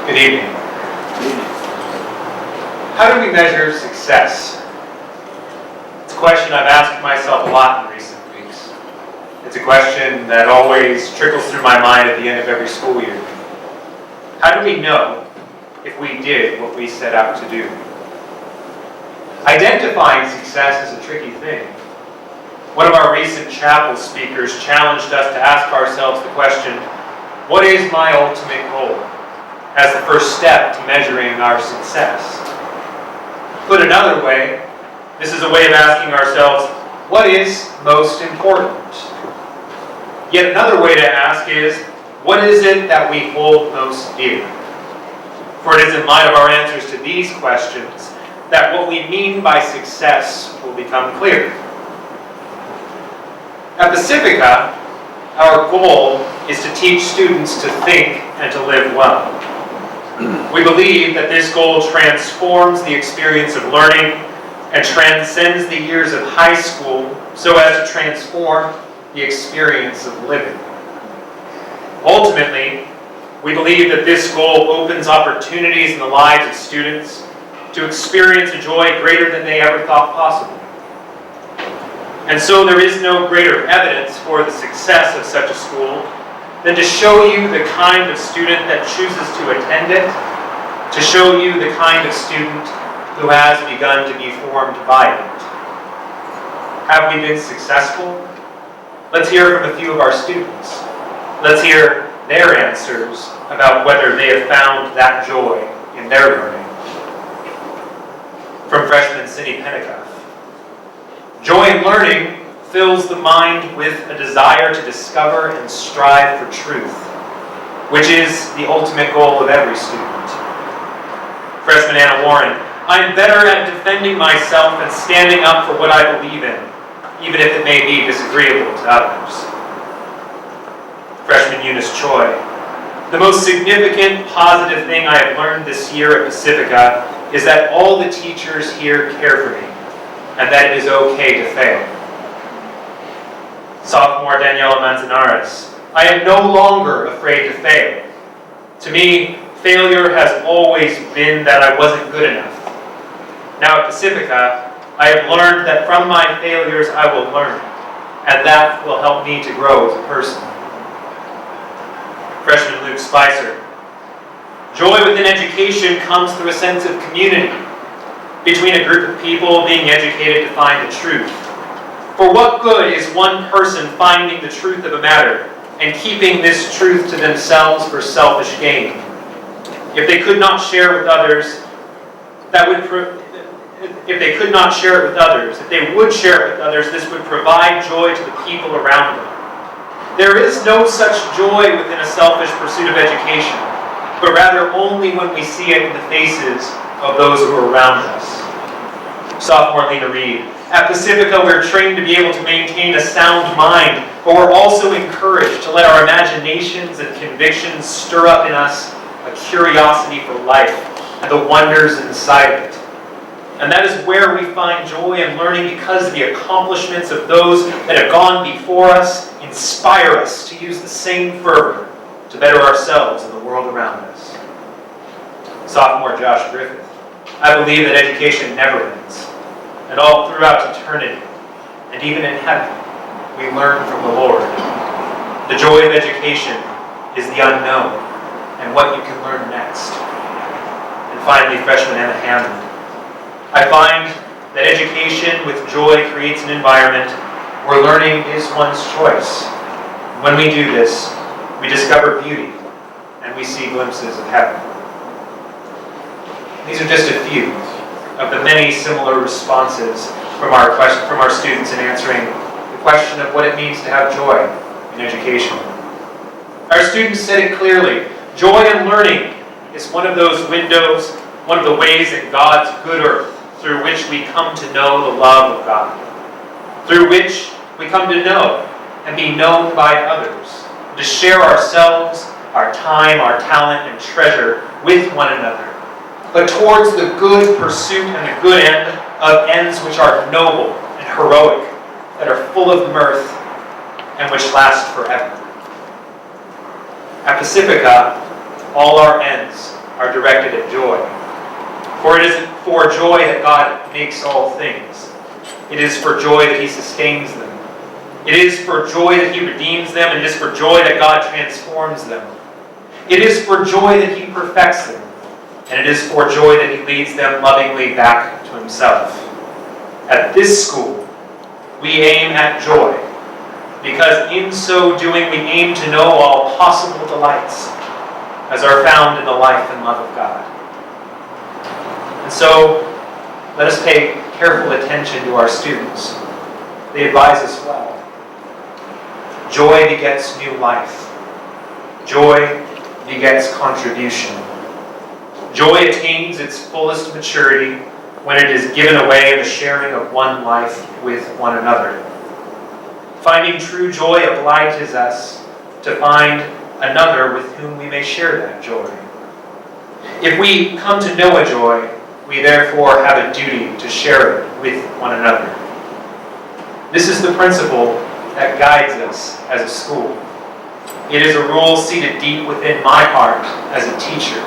Good evening. How do we measure success? It's a question I've asked myself a lot in recent weeks. It's a question that always trickles through my mind at the end of every school year. How do we know if we did what we set out to do? Identifying success is a tricky thing. One of our recent chapel speakers challenged us to ask ourselves the question, what is my ultimate goal? As the first step to measuring our success. Put another way, this is a way of asking ourselves, what is most important? Yet another way to ask is, what is it that we hold most dear? For it is in light of our answers to these questions that what we mean by success will become clear. At Pacifica, our goal is to teach students to think and to live well. We believe that this goal transforms the experience of learning and transcends the years of high school so as to transform the experience of living. Ultimately, we believe that this goal opens opportunities in the lives of students to experience a joy greater than they ever thought possible. And so there is no greater evidence for the success of such a school than to show you the kind of student that chooses to attend it, to show you the kind of student who has begun to be formed by it. Have we been successful? Let's hear from a few of our students. Let's hear their answers about whether they have found that joy in their learning. From freshman Cindy Pennicuff. Joy in learning fills the mind with a desire to discover and strive for truth, which is the ultimate goal of every student. Freshman Anna Warren, I'm better at defending myself and standing up for what I believe in, even if it may be disagreeable to others. Freshman Eunice Choi, the most significant positive thing I have learned this year at Pacifica is that all the teachers here care for me, and that it is okay to fail. Sophomore Daniela Manzanares, I am no longer afraid to fail. To me, failure has always been that I wasn't good enough. Now at Pacifica, I have learned that from my failures I will learn, and that will help me to grow as a person. Freshman Luke Spicer, joy within education comes through a sense of community, between a group of people being educated to find the truth. For what good is one person finding the truth of a matter and keeping this truth to themselves for selfish gain? If they could not share with others, if they would share it with others, this would provide joy to the people around them. There is no such joy within a selfish pursuit of education, but rather only when we see it in the faces of those who are around us. Sophomore Lena Reed, at Pacifica we're trained to be able to maintain a sound mind, but we're also encouraged to let our imaginations and convictions stir up in us a curiosity for life and the wonders inside of it. And that is where we find joy in learning, because the accomplishments of those that have gone before us inspire us to use the same fervor to better ourselves and the world around us. Sophomore Josh Griffith, I believe that education never ends, and all throughout eternity, and even in heaven, we learn from the Lord. The joy of education is the unknown, and what you can learn next. And finally, freshman Emma Hammond, I find that education with joy creates an environment where learning is one's choice. When we do this, we discover beauty, and we see glimpses of heaven. These are just a few of the many similar responses from our students in answering the question of what it means to have joy in education. Our students said it clearly. Joy in learning is one of those windows, one of the ways in God's good earth through which we come to know the love of God, through which we come to know and be known by others, to share ourselves, our time, our talent, and treasure with one another, but towards the good pursuit and the good end of ends which are noble and heroic, that are full of mirth, and which last forever. At Pacifica, all our ends are directed at joy. For it isn't for joy that God makes all things. It is for joy that he sustains them. It is for joy that he redeems them, and it is for joy that God transforms them. It is for joy that he perfects them, and it is for joy that he leads them lovingly back to himself. At this school, we aim at joy, because in so doing we aim to know all possible delights as are found in the life and love of God. And so, let us pay careful attention to our students. They advise us well. Joy begets new life. Joy begets contribution. Joy attains its fullest maturity when it is given away in the sharing of one life with one another. Finding true joy obliges us to find another with whom we may share that joy. If we come to know a joy, we therefore have a duty to share it with one another. This is the principle that guides us as a school. It is a rule seated deep within my heart as a teacher.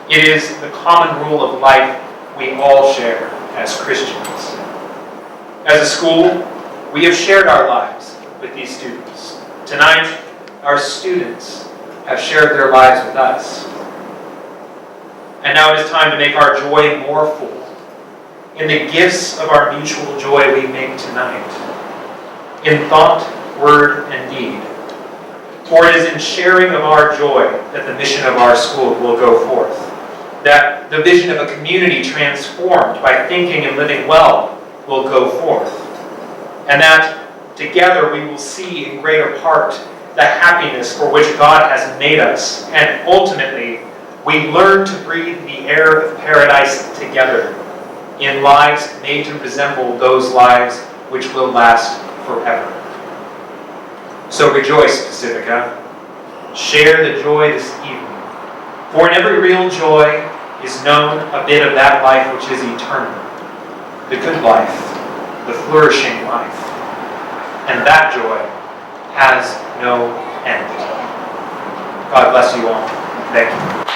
It is the common rule of life we all share as Christians. As a school, we have shared our lives with these students. Tonight, our students have shared their lives with us. And now it is time to make our joy more full in the gifts of our mutual joy we make tonight, in thought, word, and deed. For it is in sharing of our joy that the mission of our school will go forth, that the vision of a community transformed by thinking and living well will go forth, and that together we will see in greater part the happiness for which God has made us, and ultimately we learn to breathe the air of paradise together in lives made to resemble those lives which will last forever. So rejoice, Pacifica. Share the joy this evening. For in every real joy is known a bit of that life which is eternal, the good life, the flourishing life. And that joy has no end. God bless you all. Thank you.